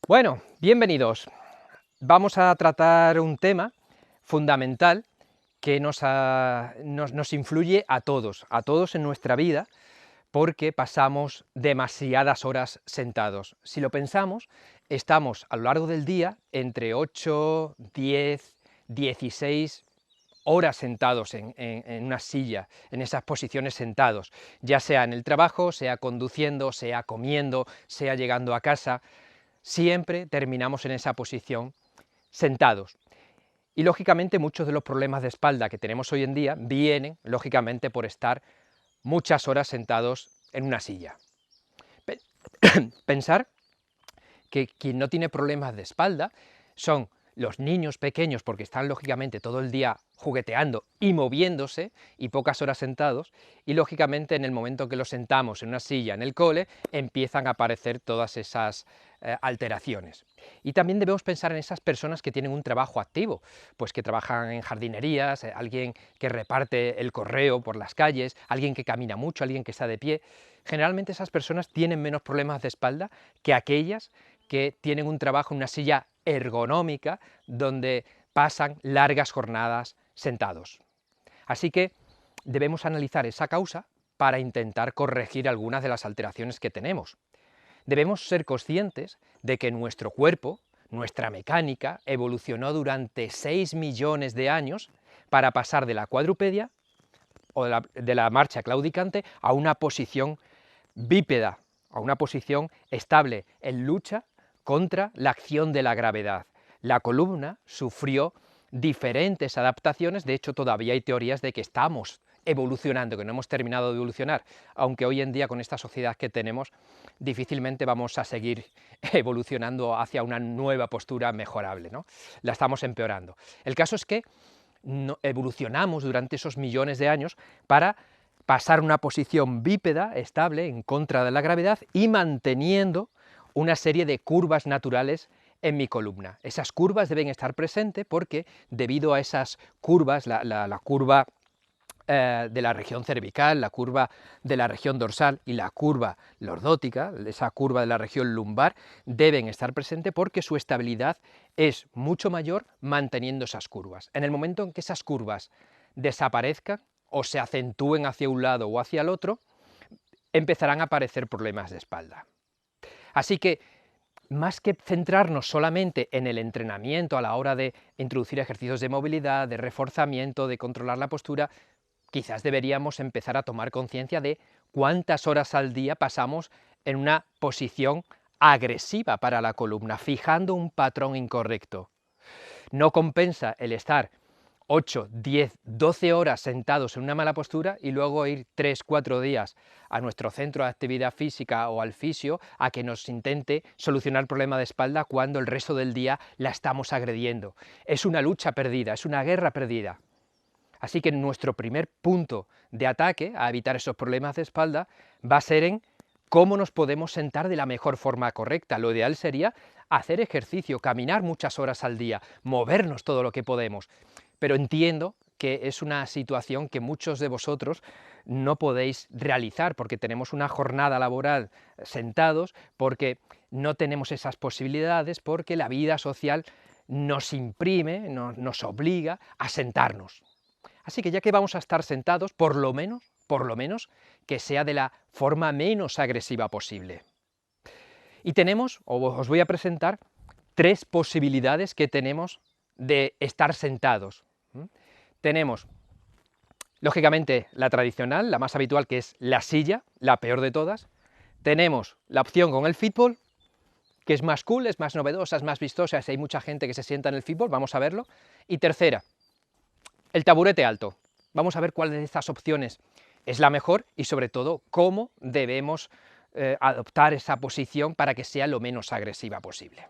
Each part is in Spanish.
Bueno, bienvenidos. Vamos a tratar un tema fundamental que nos influye a todos en nuestra vida, porque pasamos demasiadas horas sentados. Si lo pensamos, estamos a lo largo del día entre 8, 10, 16 horas sentados en una silla, en esas posiciones sentados, ya sea en el trabajo, sea conduciendo, sea comiendo, sea llegando a casa. Siempre terminamos en esa posición sentados. Y lógicamente muchos de los problemas de espalda que tenemos hoy en día vienen, lógicamente, por estar muchas horas sentados en una silla. Pensar que quien no tiene problemas de espalda son los niños pequeños, porque están lógicamente todo el día jugueteando y moviéndose y pocas horas sentados, y lógicamente en el momento que los sentamos en una silla en el cole empiezan a aparecer todas esas alteraciones. Y también debemos pensar en esas personas que tienen un trabajo activo, pues que trabajan en jardinerías, alguien que reparte el correo por las calles, alguien que camina mucho, alguien que está de pie. Generalmente esas personas tienen menos problemas de espalda que aquellas que tienen un trabajo en una silla ergonómica donde pasan largas jornadas sentados. Así que debemos analizar esa causa para intentar corregir algunas de las alteraciones que tenemos. Debemos ser conscientes de que nuestro cuerpo, nuestra mecánica, evolucionó durante 6 millones de años para pasar de la cuadrupedia o de la marcha claudicante a una posición bípeda, a una posición estable en lucha contra la acción de la gravedad. La columna sufrió diferentes adaptaciones, de hecho todavía hay teorías de que estamos evolucionando, que no hemos terminado de evolucionar, aunque hoy en día con esta sociedad que tenemos difícilmente vamos a seguir evolucionando hacia una nueva postura mejorable, ¿no? La estamos empeorando. El caso es que evolucionamos durante esos millones de años para pasar una posición bípeda estable en contra de la gravedad y manteniendo una serie de curvas naturales en mi columna. Esas curvas deben estar presentes porque debido a esas curvas, la curva de la región cervical, la curva de la región dorsal y la curva lordótica, esa curva de la región lumbar, deben estar presentes porque su estabilidad es mucho mayor manteniendo esas curvas. En el momento en que esas curvas desaparezcan o se acentúen hacia un lado o hacia el otro, empezarán a aparecer problemas de espalda. Así que, más que centrarnos solamente en el entrenamiento a la hora de introducir ejercicios de movilidad, de reforzamiento, de controlar la postura, quizás deberíamos empezar a tomar conciencia de cuántas horas al día pasamos en una posición agresiva para la columna, fijando un patrón incorrecto. No compensa el estar 8, 10, 12 horas sentados en una mala postura y luego ir 3, 4 días a nuestro centro de actividad física o al fisio a que nos intente solucionar el problema de espalda cuando el resto del día la estamos agrediendo. Es una lucha perdida, es una guerra perdida. Así que nuestro primer punto de ataque a evitar esos problemas de espalda va a ser en cómo nos podemos sentar de la mejor forma correcta. Lo ideal sería hacer ejercicio, caminar muchas horas al día, movernos todo lo que podemos. Pero entiendo que es una situación que muchos de vosotros no podéis realizar porque tenemos una jornada laboral sentados, porque no tenemos esas posibilidades, porque la vida social nos imprime, nos obliga a sentarnos. Así que ya que vamos a estar sentados, por lo menos, que sea de la forma menos agresiva posible. Y tenemos, o os voy a presentar, 3 posibilidades que tenemos de estar sentados. Tenemos, lógicamente, la tradicional, la más habitual, que es la silla, la peor de todas. Tenemos la opción con el fútbol, que es más cool, es más novedosa, es más vistosa, hay mucha gente que se sienta en el fútbol, vamos a verlo. Y tercera, el taburete alto. Vamos a ver cuál de estas opciones es la mejor y sobre todo cómo debemos adoptar esa posición para que sea lo menos agresiva posible.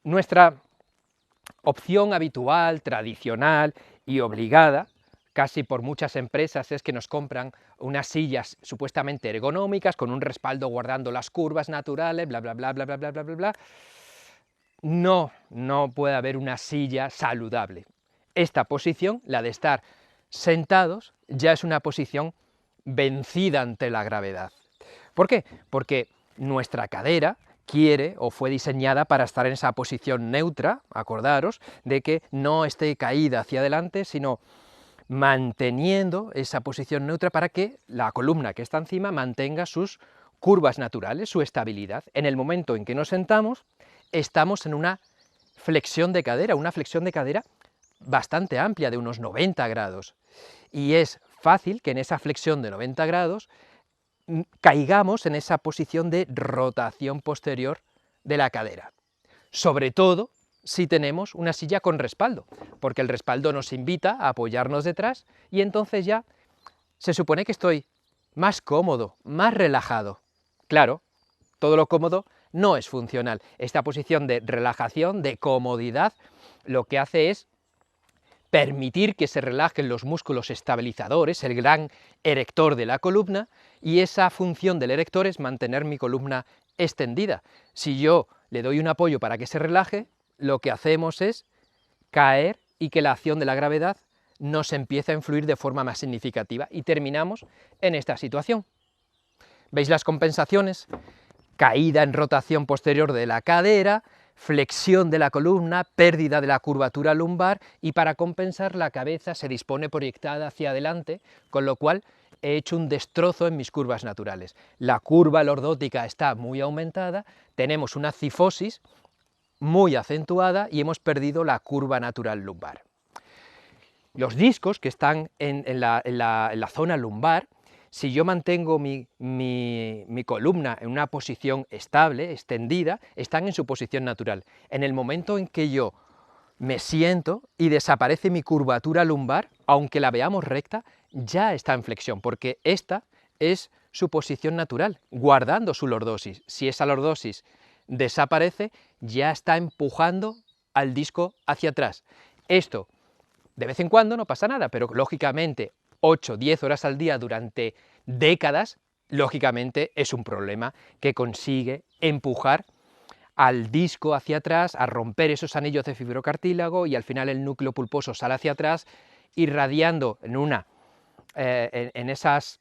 Nuestra opción habitual, tradicional y obligada, casi por muchas empresas, es que nos compran unas sillas supuestamente ergonómicas con un respaldo guardando las curvas naturales, bla bla bla bla bla bla bla bla bla. No puede haber una silla saludable. Esta posición, la de estar sentados, ya es una posición vencida ante la gravedad. ¿Por qué? Porque nuestra cadera quiere o fue diseñada para estar en esa posición neutra, acordaros, de que no esté caída hacia adelante, sino manteniendo esa posición neutra para que la columna que está encima mantenga sus curvas naturales, su estabilidad. En el momento en que nos sentamos, estamos en una flexión de cadera bastante amplia, de unos 90 grados. Y es fácil que en esa flexión de 90 grados caigamos en esa posición de rotación posterior de la cadera. Sobre todo si tenemos una silla con respaldo, porque el respaldo nos invita a apoyarnos detrás y entonces ya se supone que estoy más cómodo, más relajado. Claro, todo lo cómodo no es funcional. Esta posición de relajación, de comodidad, lo que hace es permitir que se relajen los músculos estabilizadores, el gran erector de la columna, y esa función del erector es mantener mi columna extendida. Si yo le doy un apoyo para que se relaje, lo que hacemos es caer y que la acción de la gravedad nos empiece a influir de forma más significativa y terminamos en esta situación. ¿Veis las compensaciones? Caída en rotación posterior de la cadera, flexión de la columna, pérdida de la curvatura lumbar y para compensar la cabeza se dispone proyectada hacia adelante, con lo cual he hecho un destrozo en mis curvas naturales. La curva lordótica está muy aumentada, tenemos una cifosis muy acentuada y hemos perdido la curva natural lumbar. Los discos que están en la zona lumbar, si yo mantengo mi columna en una posición estable, extendida, están en su posición natural. En el momento en que yo me siento y desaparece mi curvatura lumbar, aunque la veamos recta, ya está en flexión, porque esta es su posición natural, guardando su lordosis. Si esa lordosis desaparece, ya está empujando al disco hacia atrás. Esto, de vez en cuando no pasa nada, pero lógicamente 8 o 10 horas al día durante décadas, lógicamente es un problema que consigue empujar al disco hacia atrás, a romper esos anillos de fibrocartílago y al final el núcleo pulposo sale hacia atrás, irradiando en esas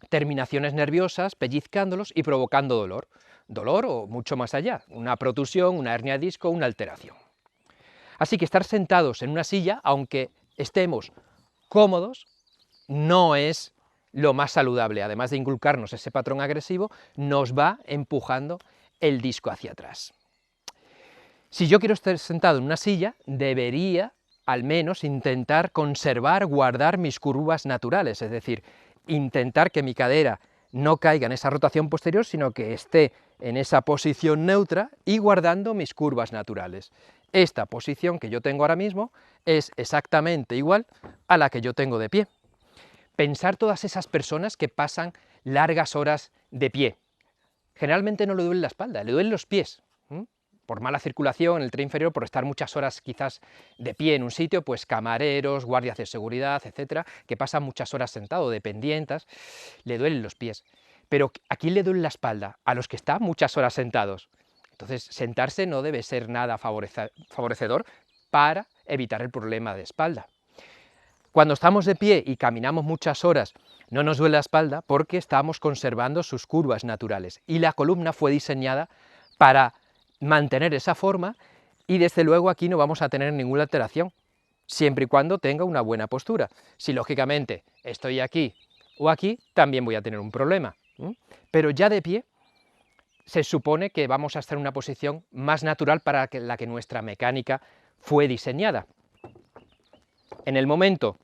terminaciones nerviosas, pellizcándolos y provocando dolor o mucho más allá, una protusión, una hernia de disco, una alteración. Así que estar sentados en una silla, aunque estemos cómodos, no es lo más saludable. Además de inculcarnos ese patrón agresivo, nos va empujando el disco hacia atrás. Si yo quiero estar sentado en una silla, debería al menos intentar conservar, guardar mis curvas naturales, es decir, intentar que mi cadera no caiga en esa rotación posterior, sino que esté en esa posición neutra y guardando mis curvas naturales. Esta posición que yo tengo ahora mismo es exactamente igual a la que yo tengo de pie. Pensar todas esas personas que pasan largas horas de pie. Generalmente no le duele la espalda, le duelen los pies. Por mala circulación en el tren inferior, por estar muchas horas quizás de pie en un sitio, pues camareros, guardias de seguridad, etcétera, que pasan muchas horas sentados, dependientes, le duelen los pies. Pero ¿a quién le duele la espalda? A los que están muchas horas sentados. Entonces, sentarse no debe ser nada favorecedor para evitar el problema de espalda. Cuando estamos de pie y caminamos muchas horas, no nos duele la espalda porque estamos conservando sus curvas naturales y la columna fue diseñada para mantener esa forma y desde luego aquí no vamos a tener ninguna alteración, siempre y cuando tenga una buena postura. Si lógicamente estoy aquí o aquí, también voy a tener un problema. Pero ya de pie se supone que vamos a estar en una posición más natural para la que nuestra mecánica fue diseñada. En el momento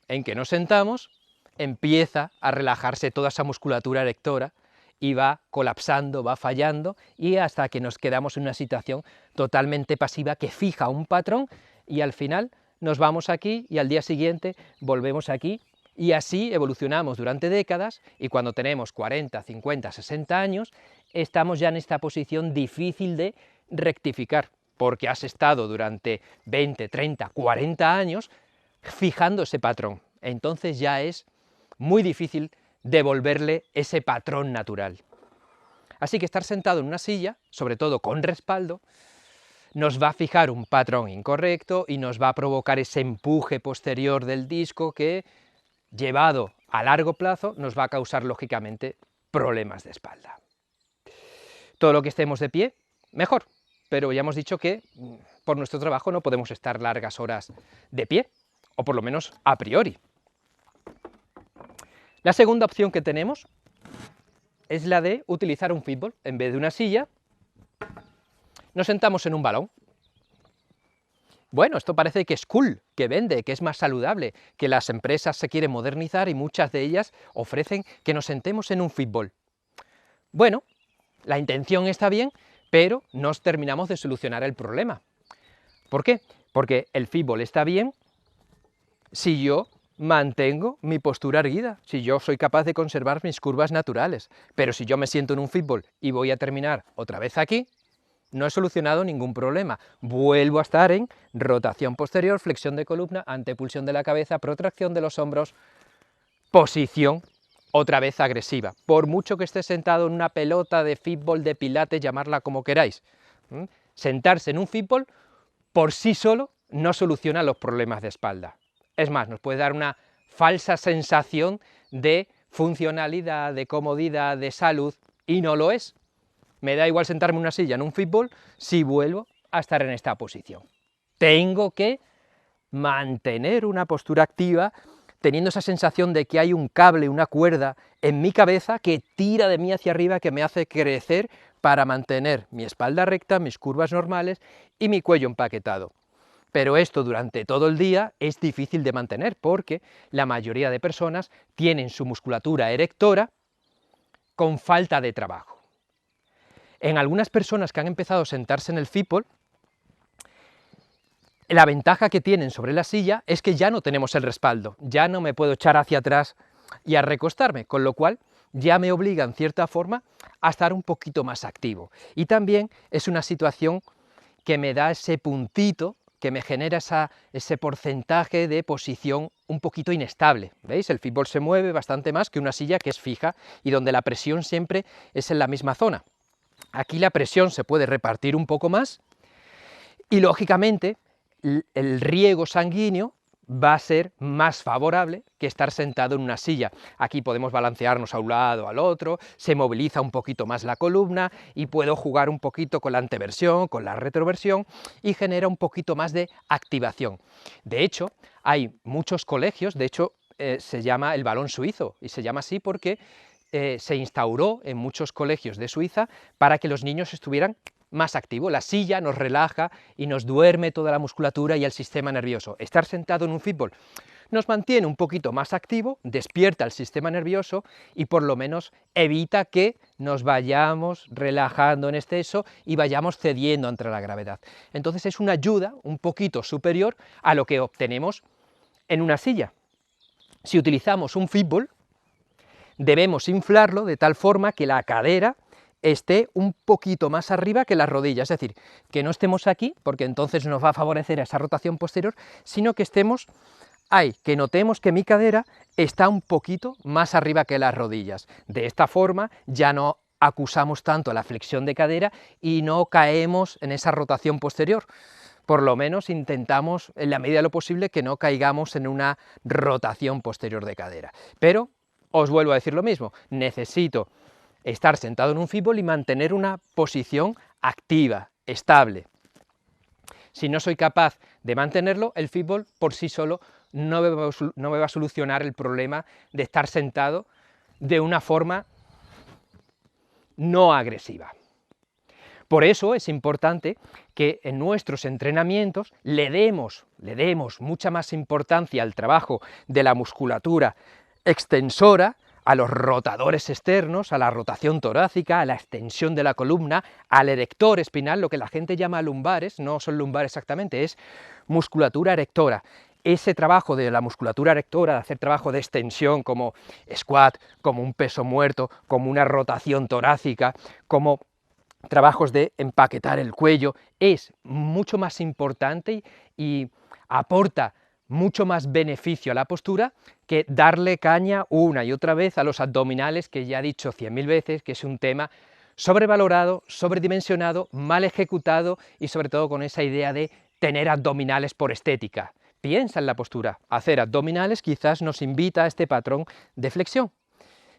en que nos sentamos, empieza a relajarse toda esa musculatura erectora y va colapsando, va fallando, y hasta que nos quedamos en una situación totalmente pasiva que fija un patrón y al final nos vamos aquí y al día siguiente volvemos aquí y así evolucionamos durante décadas y cuando tenemos 40, 50, 60 años estamos ya en esta posición difícil de rectificar porque has estado durante 20, 30, 40 años fijando ese patrón. Entonces ya es muy difícil devolverle ese patrón natural. Así que estar sentado en una silla, sobre todo con respaldo, nos va a fijar un patrón incorrecto y nos va a provocar ese empuje posterior del disco que, llevado a largo plazo, nos va a causar lógicamente problemas de espalda. Todo lo que estemos de pie, mejor, pero ya hemos dicho que por nuestro trabajo no podemos estar largas horas de pie, o por lo menos a priori. La segunda opción que tenemos es la de utilizar un fútbol. En vez de una silla, nos sentamos en un balón. Bueno, esto parece que es cool, que vende, que es más saludable, que las empresas se quieren modernizar y muchas de ellas ofrecen que nos sentemos en un fútbol. Bueno, la intención está bien, pero no terminamos de solucionar el problema. ¿Por qué? Porque el fútbol está bien si yo mantengo mi postura erguida, si yo soy capaz de conservar mis curvas naturales. Pero si yo me siento en un fútbol y voy a terminar otra vez aquí, no he solucionado ningún problema. Vuelvo a estar en rotación posterior, flexión de columna, antepulsión de la cabeza, protracción de los hombros, posición otra vez agresiva. Por mucho que esté sentado en una pelota de fútbol, de pilates, llamarla como queráis. Sentarse en un fútbol por sí solo no soluciona los problemas de espalda. Es más, nos puede dar una falsa sensación de funcionalidad, de comodidad, de salud, y no lo es. Me da igual sentarme en una silla en un fútbol si vuelvo a estar en esta posición. Tengo que mantener una postura activa, teniendo esa sensación de que hay un cable, una cuerda en mi cabeza que tira de mí hacia arriba, que me hace crecer para mantener mi espalda recta, mis curvas normales y mi cuello empaquetado. Pero esto durante todo el día es difícil de mantener porque la mayoría de personas tienen su musculatura erectora con falta de trabajo. En algunas personas que han empezado a sentarse en el fútbol, la ventaja que tienen sobre la silla es que ya no tenemos el respaldo, ya no me puedo echar hacia atrás y a recostarme, con lo cual ya me obliga en cierta forma a estar un poquito más activo. Y también es una situación que me da ese puntito, que me genera ese porcentaje de posición un poquito inestable. ¿Veis? El fútbol se mueve bastante más que una silla que es fija y donde la presión siempre es en la misma zona. Aquí la presión se puede repartir un poco más y, lógicamente, el riego sanguíneo va a ser más favorable que estar sentado en una silla. Aquí podemos balancearnos a un lado, al otro, se moviliza un poquito más la columna y puedo jugar un poquito con la anteversión, con la retroversión y genera un poquito más de activación. De hecho, hay muchos colegios, de hecho se llama el balón suizo y se llama así porque se instauró en muchos colegios de Suiza para que los niños estuvieran más activo. La silla nos relaja y nos duerme toda la musculatura y el sistema nervioso. Estar sentado en un fútbol nos mantiene un poquito más activo, despierta el sistema nervioso y por lo menos evita que nos vayamos relajando en exceso y vayamos cediendo ante la gravedad. Entonces es una ayuda un poquito superior a lo que obtenemos en una silla. Si utilizamos un fútbol, debemos inflarlo de tal forma que la cadera esté un poquito más arriba que las rodillas, es decir, que no estemos aquí, porque entonces nos va a favorecer esa rotación posterior, sino que estemos ahí, que notemos que mi cadera está un poquito más arriba que las rodillas. De esta forma ya no acusamos tanto la flexión de cadera y no caemos en esa rotación posterior. Por lo menos intentamos, en la medida de lo posible, que no caigamos en una rotación posterior de cadera. Pero os vuelvo a decir lo mismo, necesito estar sentado en un fútbol y mantener una posición activa, estable. Si no soy capaz de mantenerlo, el fútbol por sí solo no me va a solucionar el problema de estar sentado de una forma no agresiva. Por eso es importante que en nuestros entrenamientos le demos mucha más importancia al trabajo de la musculatura extensora, a los rotadores externos, a la rotación torácica, a la extensión de la columna, al erector espinal, lo que la gente llama lumbares, no son lumbares exactamente, es musculatura erectora. Ese trabajo de la musculatura erectora, de hacer trabajo de extensión como squat, como un peso muerto, como una rotación torácica, como trabajos de empaquetar el cuello, es mucho más importante y aporta mucho más beneficio a la postura que darle caña una y otra vez a los abdominales, que ya he dicho 100.000 veces que es un tema sobrevalorado, sobredimensionado, mal ejecutado y sobre todo con esa idea de tener abdominales por estética. Piensa en la postura, hacer abdominales quizás nos invita a este patrón de flexión.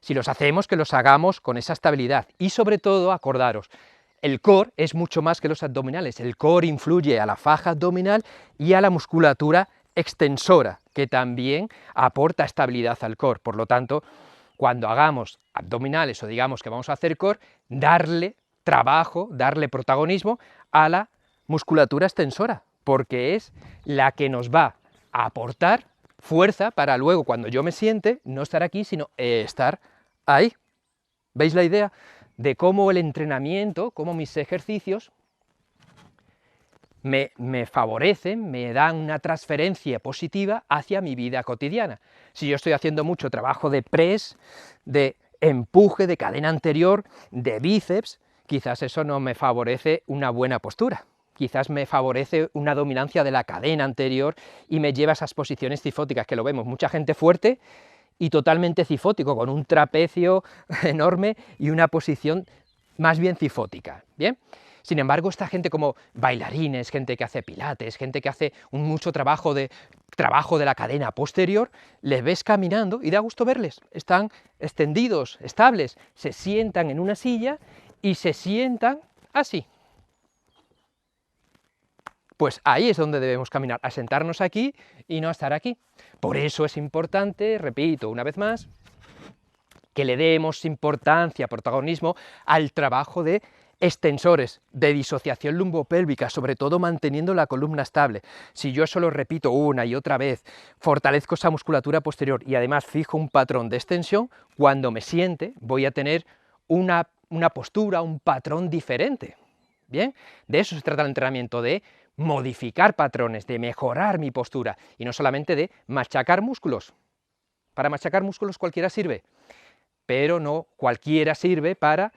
Si los hacemos, que los hagamos con esa estabilidad. Y sobre todo, acordaros, el core es mucho más que los abdominales. El core influye a la faja abdominal y a la musculatura extensora, que también aporta estabilidad al core. Por lo tanto, cuando hagamos abdominales o digamos que vamos a hacer core, darle trabajo, darle protagonismo a la musculatura extensora, porque es la que nos va a aportar fuerza para luego, cuando yo me siente, no estar aquí, sino estar ahí. ¿Veis la idea de cómo el entrenamiento, cómo mis ejercicios me favorecen, me dan una transferencia positiva hacia mi vida cotidiana? Si yo estoy haciendo mucho trabajo de press, de empuje, de cadena anterior, de bíceps, quizás eso no me favorece una buena postura. Quizás me favorece una dominancia de la cadena anterior y me lleva a esas posiciones cifóticas, que lo vemos, mucha gente fuerte y totalmente cifótico, con un trapecio enorme y una posición más bien cifótica, ¿bien? Sin embargo, esta gente como bailarines, gente que hace pilates, gente que hace mucho trabajo de la cadena posterior, les ves caminando y da gusto verles, están extendidos, estables, se sientan en una silla y se sientan así. Pues ahí es donde debemos caminar, a sentarnos aquí y no a estar aquí. Por eso es importante, repito una vez más, que le demos importancia, protagonismo al trabajo de extensores, de disociación lumbopélvica, sobre todo manteniendo la columna estable. Si yo eso lo repito una y otra vez, fortalezco esa musculatura posterior y además fijo un patrón de extensión, cuando me siente voy a tener una postura, un patrón diferente. ¿Bien? De eso se trata el entrenamiento, de modificar patrones, de mejorar mi postura, y no solamente de machacar músculos. Para machacar músculos cualquiera sirve, pero no cualquiera sirve para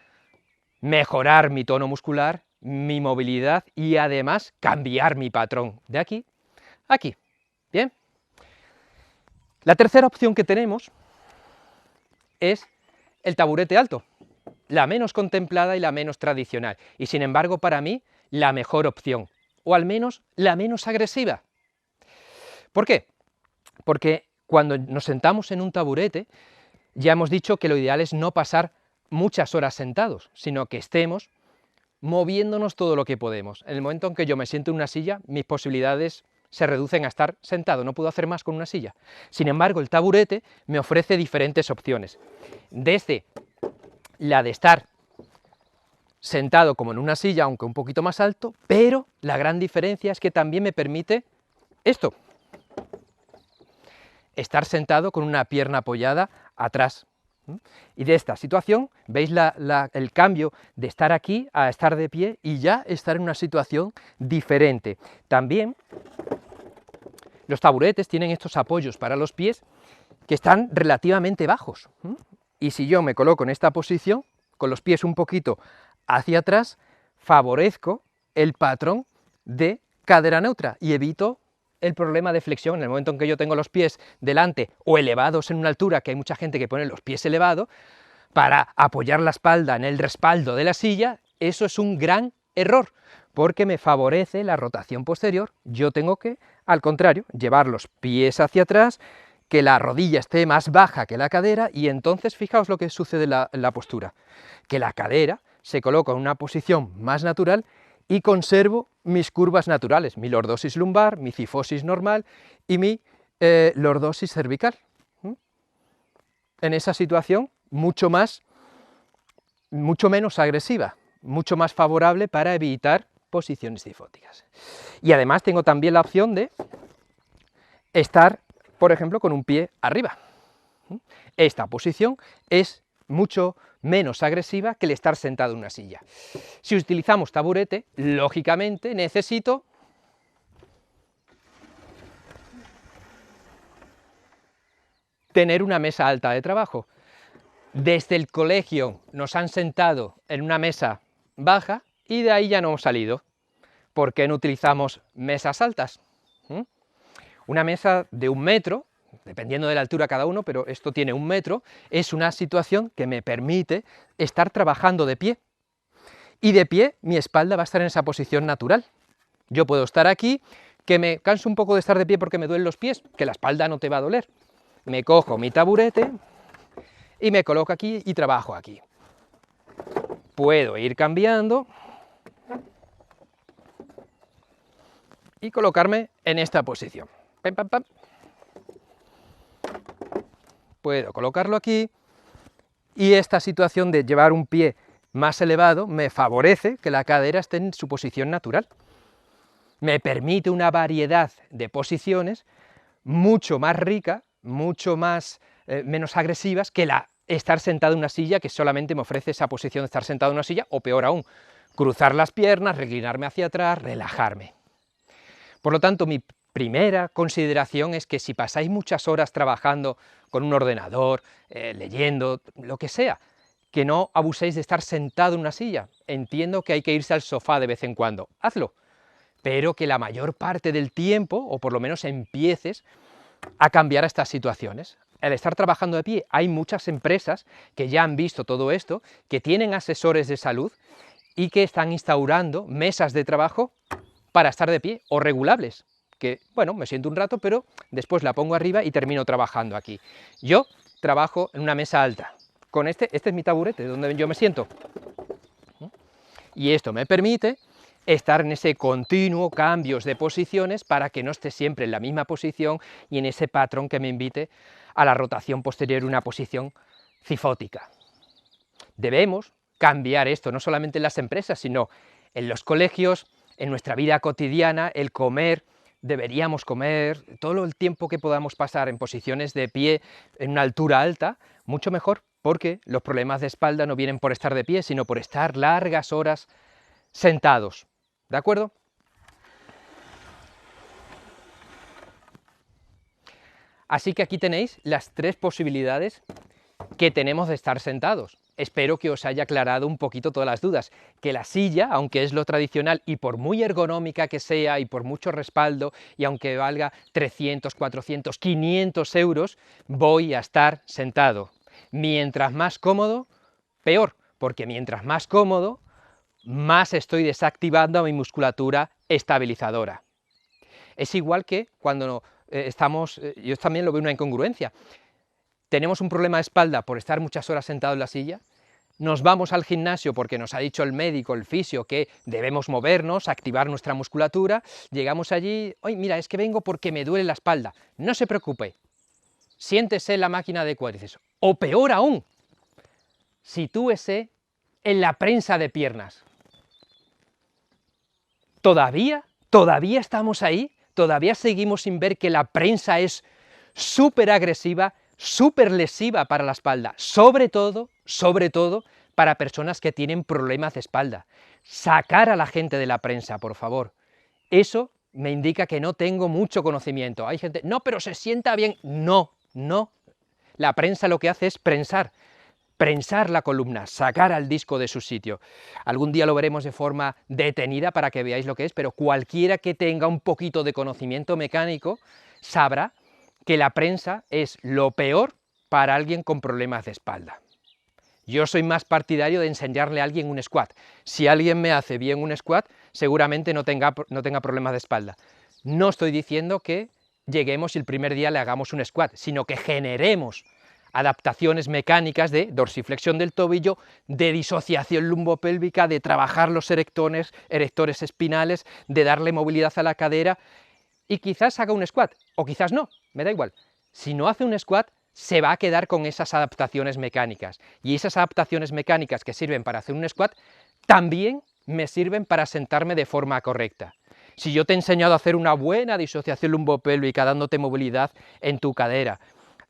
mejorar mi tono muscular, mi movilidad y además cambiar mi patrón de aquí a aquí. ¿Bien? La tercera opción que tenemos es el taburete alto, la menos contemplada y la menos tradicional, y sin embargo para mí la mejor opción, o al menos la menos agresiva. ¿Por qué? Porque cuando nos sentamos en un taburete, ya hemos dicho que lo ideal es no pasar muchas horas sentados, sino que estemos moviéndonos todo lo que podemos. En el momento en que yo me siento en una silla, mis posibilidades se reducen a estar sentado, no puedo hacer más con una silla. Sin embargo, el taburete me ofrece diferentes opciones, desde la de estar sentado como en una silla, aunque un poquito más alto, pero la gran diferencia es que también me permite esto, estar sentado con una pierna apoyada atrás. Y de esta situación, veis el cambio de estar aquí a estar de pie y ya estar en una situación diferente. También los taburetes tienen estos apoyos para los pies que están relativamente bajos. Y si yo me coloco en esta posición, con los pies un poquito hacia atrás, favorezco el patrón de cadera neutra y evito el problema de flexión. En el momento en que yo tengo los pies delante o elevados en una altura, que hay mucha gente que pone los pies elevados, para apoyar la espalda en el respaldo de la silla, eso es un gran error, porque me favorece la rotación posterior. Yo tengo que, al contrario, llevar los pies hacia atrás, que la rodilla esté más baja que la cadera, y entonces fijaos lo que sucede en la postura, que la cadera se coloca en una posición más natural y conservo mis curvas naturales, mi lordosis lumbar, mi cifosis normal y mi lordosis cervical. En esa situación mucho menos agresiva, mucho más favorable para evitar posiciones cifóticas. Y además tengo también la opción de estar, por ejemplo, con un pie arriba. Esta posición es mucho menos agresiva que el estar sentado en una silla. Si utilizamos taburete, lógicamente necesito tener una mesa alta de trabajo. Desde el colegio nos han sentado en una mesa baja y de ahí ya no hemos salido. ¿Por qué no utilizamos mesas altas? Una mesa de 1 metro, dependiendo de la altura cada uno, pero esto tiene 1 metro, es una situación que me permite estar trabajando de pie. Y de pie mi espalda va a estar en esa posición natural. Yo puedo estar aquí, que me canso un poco de estar de pie porque me duelen los pies, que la espalda no te va a doler. Me cojo mi taburete, y me coloco aquí y trabajo aquí. Puedo ir cambiando y colocarme en esta posición. Pam, pam, pam. Puedo colocarlo aquí y esta situación de llevar un pie más elevado me favorece que la cadera esté en su posición natural. Me permite una variedad de posiciones mucho más rica, mucho más menos agresivas que estar sentado en una silla, que solamente me ofrece esa posición de estar sentado en una silla, o peor aún, cruzar las piernas, reclinarme hacia atrás, relajarme. Por lo tanto, mi primera consideración es que si pasáis muchas horas trabajando con un ordenador, leyendo, lo que sea, que no abuséis de estar sentado en una silla. Entiendo que hay que irse al sofá de vez en cuando, hazlo, pero que la mayor parte del tiempo, o por lo menos empieces, a cambiar estas situaciones. Al estar trabajando de pie, hay muchas empresas que ya han visto todo esto, que tienen asesores de salud y que están instaurando mesas de trabajo para estar de pie, o regulables, que, bueno, me siento un rato, pero después la pongo arriba y termino trabajando aquí. Yo trabajo en una mesa alta, con este es mi taburete, donde yo me siento, y esto me permite estar en ese continuo cambios de posiciones para que no esté siempre en la misma posición y en ese patrón que me invite a la rotación posterior, una posición cifótica. Debemos cambiar esto, no solamente en las empresas, sino en los colegios, en nuestra vida cotidiana, el comer, deberíamos comer todo el tiempo que podamos pasar en posiciones de pie, en una altura alta, mucho mejor, porque los problemas de espalda no vienen por estar de pie, sino por estar largas horas sentados. ¿De acuerdo? Así que aquí tenéis las tres posibilidades que tenemos de estar sentados. Espero que os haya aclarado un poquito todas las dudas, que la silla, aunque es lo tradicional y por muy ergonómica que sea y por mucho respaldo y aunque valga 300, 400, 500 euros, voy a estar sentado. Mientras más cómodo, peor, porque mientras más cómodo, más estoy desactivando a mi musculatura estabilizadora. Es igual que cuando yo también lo veo una incongruencia. Tenemos un problema de espalda por estar muchas horas sentado en la silla, nos vamos al gimnasio porque nos ha dicho el médico, el fisio, que debemos movernos, activar nuestra musculatura, llegamos allí, ¡ay, mira, es que vengo porque me duele la espalda! No se preocupe, siéntese en la máquina de cuádriceps, o peor aún, sitúese en la prensa de piernas. ¿Todavía estamos ahí? ¿Todavía seguimos sin ver que la prensa es súper agresiva, súper lesiva para la espalda, sobre todo para personas que tienen problemas de espalda? Sacar a la gente de la prensa, por favor. Eso me indica que no tengo mucho conocimiento. Hay gente, no, pero se sienta bien. No. La prensa lo que hace es prensar la columna, sacar al disco de su sitio. Algún día lo veremos de forma detenida para que veáis lo que es, pero cualquiera que tenga un poquito de conocimiento mecánico sabrá que la prensa es lo peor para alguien con problemas de espalda. Yo soy más partidario de enseñarle a alguien un squat. Si alguien me hace bien un squat, seguramente no tenga problemas de espalda. No estoy diciendo que lleguemos y el primer día le hagamos un squat, sino que generemos adaptaciones mecánicas de dorsiflexión del tobillo, de disociación lumbopélvica, de trabajar los erectores espinales, de darle movilidad a la cadera, y quizás haga un squat, o quizás no, me da igual. Si no hace un squat, se va a quedar con esas adaptaciones mecánicas, y esas adaptaciones mecánicas que sirven para hacer un squat, también me sirven para sentarme de forma correcta. Si yo te he enseñado a hacer una buena disociación lumbopélvica, dándote movilidad en tu cadera,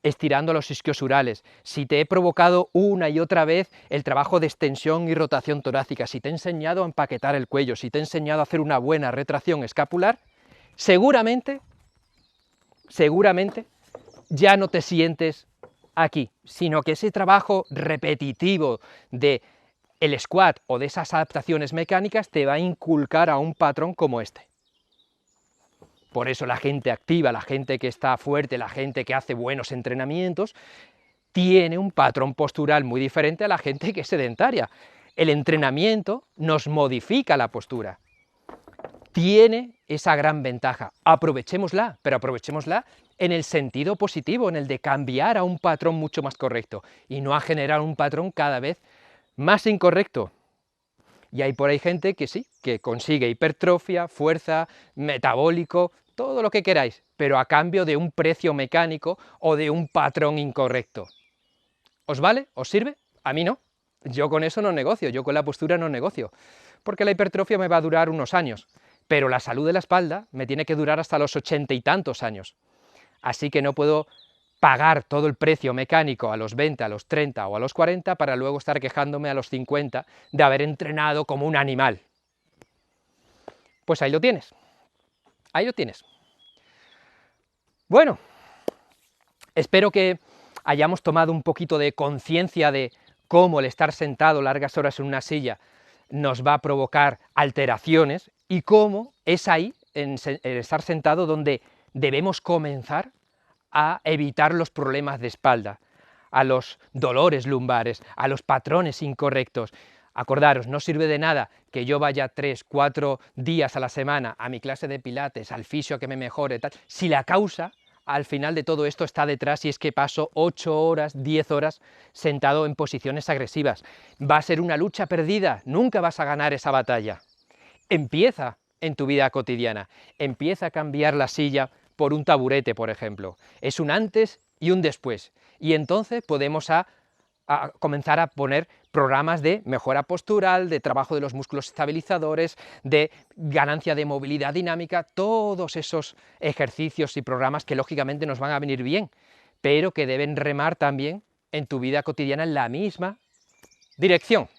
estirando los isquiosurales, si te he provocado una y otra vez el trabajo de extensión y rotación torácica, si te he enseñado a empaquetar el cuello, si te he enseñado a hacer una buena retracción escapular, seguramente ya no te sientes aquí, sino que ese trabajo repetitivo de el squat o de esas adaptaciones mecánicas te va a inculcar a un patrón como este. Por eso la gente activa, la gente que está fuerte, la gente que hace buenos entrenamientos, tiene un patrón postural muy diferente a la gente que es sedentaria. El entrenamiento nos modifica la postura. tiene esa gran ventaja. Aprovechémosla, pero aprovechémosla en el sentido positivo, en el de cambiar a un patrón mucho más correcto y no a generar un patrón cada vez más incorrecto. Y hay por ahí gente que sí, que consigue hipertrofia, fuerza, metabólico, todo lo que queráis, pero a cambio de un precio mecánico o de un patrón incorrecto. ¿Os vale? ¿Os sirve? A mí no. Yo con eso no negocio, yo con la postura no negocio, porque la hipertrofia me va a durar unos años, pero la salud de la espalda me tiene que durar hasta los 80 y tantos años. Así que no puedo pagar todo el precio mecánico a los 20, a los 30 o a los 40 para luego estar quejándome a los 50 de haber entrenado como un animal. Pues ahí lo tienes. Ahí lo tienes. Bueno, espero que hayamos tomado un poquito de conciencia de cómo el estar sentado largas horas en una silla nos va a provocar alteraciones y cómo es ahí, en el estar sentado, donde debemos comenzar a evitar los problemas de espalda, a los dolores lumbares, a los patrones incorrectos. Acordaros, no sirve de nada que yo vaya 3, 4 días a la semana a mi clase de pilates, al fisio a que me mejore, tal, si la causa al final de todo esto está detrás y es que paso 8 horas, 10 horas sentado en posiciones agresivas. Va a ser una lucha perdida, nunca vas a ganar esa batalla. Empieza en tu vida cotidiana, empieza a cambiar la silla por un taburete, por ejemplo. Es un antes y un después. Y entonces podemos comenzar a poner programas de mejora postural, de trabajo de los músculos estabilizadores, de ganancia de movilidad dinámica, todos esos ejercicios y programas que lógicamente nos van a venir bien, pero que deben remar también en tu vida cotidiana en la misma dirección.